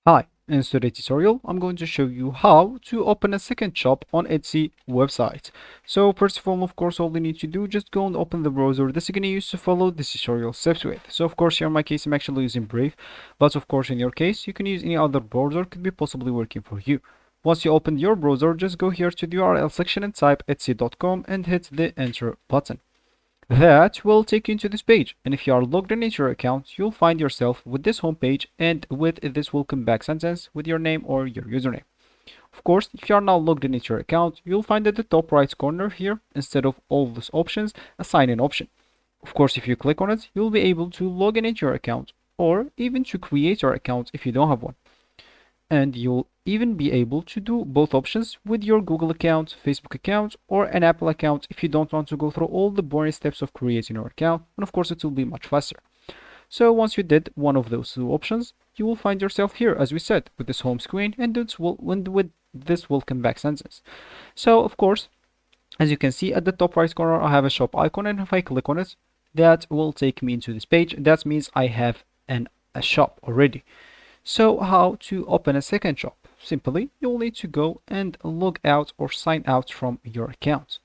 Hi, in today's tutorial, I'm going to show you how to open a second shop on Etsy website. So first of all, of course, all you need to do, just go and open the browser that you're going to use to follow this tutorial steps with. So of course, here in my case, I'm actually using Brave, but of course, in your case, you can use any other browser, could be possibly working for you. Once you open your browser, just go here to the URL section and type etsy.com and hit the enter button. That will take you into this page, and if you are logged in into your account, you'll find yourself with this home page and with this welcome back sentence with your name or your username. Of course, if you are now logged in into your account, you'll find at the top right corner here, instead of all those options, a sign in option. Of course, if you click on it, you'll be able to log in into your account or even to create your account if you don't have one. And you'll even be able to do both options with your Google account, Facebook account, or an Apple account if you don't want to go through all the boring steps of creating your account, and of course it will be much faster. So once you did one of those two options, you will find yourself here, as we said, with this home screen and with this welcome back sentence. So of course, as you can see at the top right corner, I have a shop icon, and if I click on it, that will take me into this page. That means I have a shop already. So how to open a second shop? Simply, you'll need to go and log out or sign out from your account.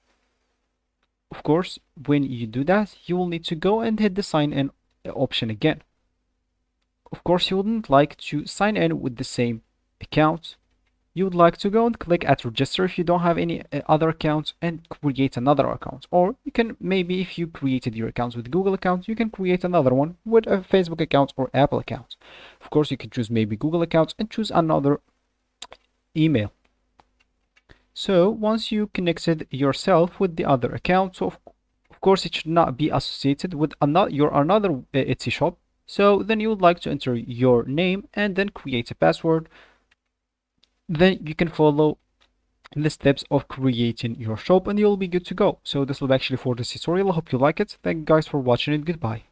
Of course, when you do that, you will need to go and hit the sign in option again. Of course, you wouldn't like to sign in with the same account. You would like to go and click at register if you don't have any other accounts and create another account. Or you can maybe, if you created your account with Google account, you can create another one with a Facebook account or Apple account. Of course, you can choose maybe Google accounts and choose another email. So once you connected yourself with the other account, so of course it should not be associated with another Etsy shop. So then you would like to enter your name and then create a password. Then you can follow the steps of creating your shop and you'll be good to go. So this will be actually for this tutorial. I hope you like it. Thank you guys for watching it. Goodbye.